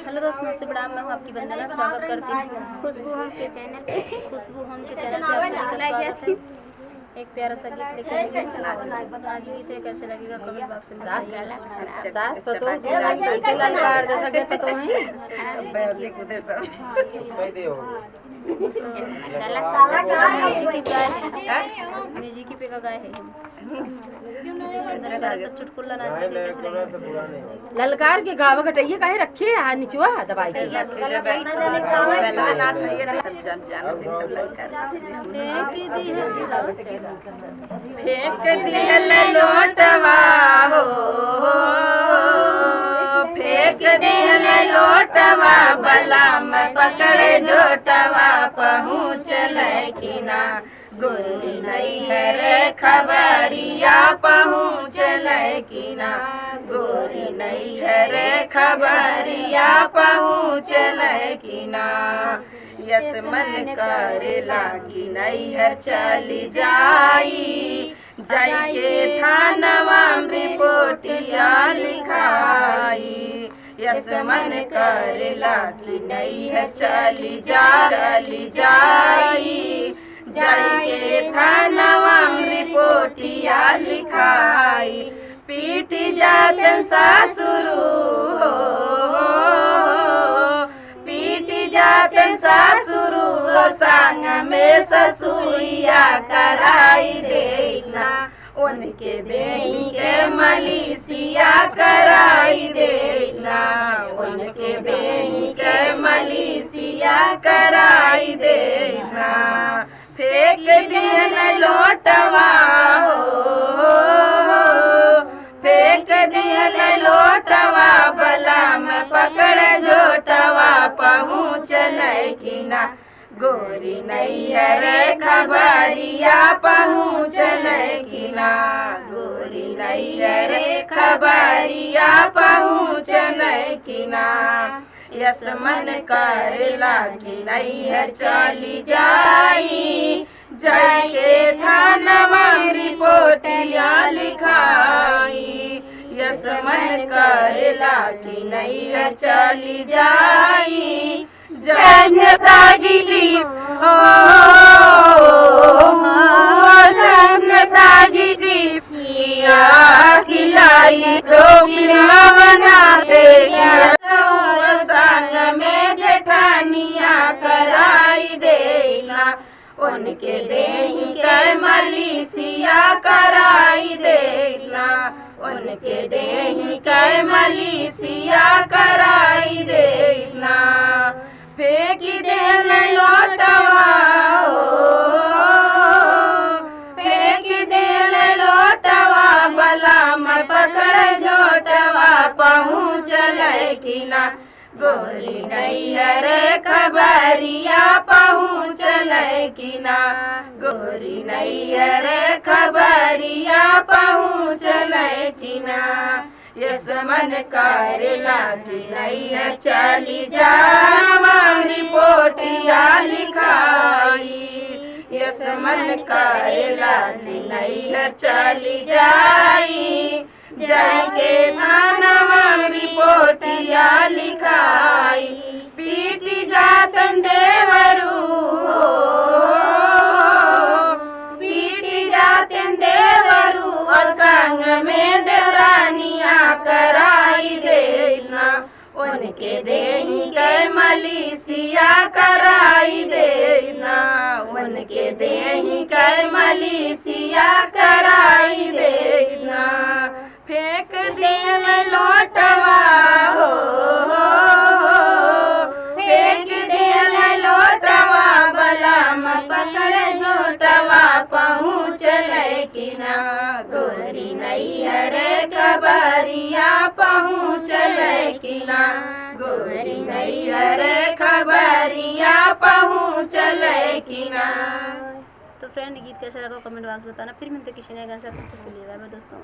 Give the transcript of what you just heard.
Hello दोस्तों, नमस्ते प्रणाम। मैं हूँ आपकी वंदना, स्वागत करती हूँ खुशबू होम के चैनल पे। खुशबू होम के चैनल पे आप सभी का स्वागत है। एक प्यारा सा गीत लेकर आई हूँ। आज गीत है, कैसे लगेगा कमेंट बॉक्स में बताइए। सास पतो ललकार जैसा के पतो है। म्यूजिक पे का गाय है। सुंदर प्यारा सा चुटकुला नाच के कैसे लगेगा। ललकार के गावा घटैया काहे रखे है निचवा दवाई के फेंक दियल लोटवा हो, फेंक दियल लोटवा बला में पकड़े जोटवा पहुँच लैकिना गोरी नहीं है रे खबरिया पहुँच लैकिना गोरी नहीं है रे खबरिया पहुँच लैकिना यस मन करेला कि नहीं हर चली जाई जाइए थानवा रिपोर्टिया लिखाई यस मन करेला कि नहीं हर चली जाई जाइए थानवा रिपोर्टिया लिखाई पीट जातन सासुरु हो, पीट जातन सासुरु संग में ससुरिया कराई देना उनके देही के मलीसिया कराई देना उनके देही के मलीसिया कराई देना फेंक दियल लोटवा हो, फेंक दियल लोटवा बला में पकड़ जोटवा पहुँच लैकिना गोरी नहीं है रे खबरिया पहुँच लैकिना गोरी नहीं है रे खबरिया पहुँच लैकिना यस मन करेला कि नहीं है चली जाई जाइए थानवा रिपोर्टिया लिखाई यस मन करेला कि नहीं है चली जाई जनता जी भी हो, जनता जी भी खिलाई लोग बना देगी संग में जेठानिया कराई देना उनके देही के मलीसिया कराई देना उनके देही के मलीसिया कराई देना फेंक देल लोटवा हो, फेंक देल लोटवा बला में पकड़ जोटवा पहुँच लैकिना गोरी नहीं है रे खबरिया पहुँच लैकिना गोरी नहीं है रे खबरिया पहुँच लैकिना यस मन करेला कि नहीं है चली जावा रिपोर्टिया लिखाई यस मन करेला कि नहीं है चली जाई जाइके थानवा रिपोर्टिया लिखाई पीट जातन देवरू हो, पीट जातन देवरू संग में देवरानिया कराई देना उनके देही के मलीसिया कराई देना उनके देही के मलीसिया कराई देना फेंक दियल लोटवा हो, फेंक दियल लोटवा बला में पकड़ झोटवा पहुँच लैकिना गोरी नहीं है रे खबरिया पहुँच लैकिना गोरी नहीं है रे खबरिया पहुँच लैकिना। तो फ्रेंड, गीत कैसा लगा कमेंट बॉक्स में बताना। फिर मिलते किसी नए गाने से, तब तक के लिए बाय बाय दोस्तों।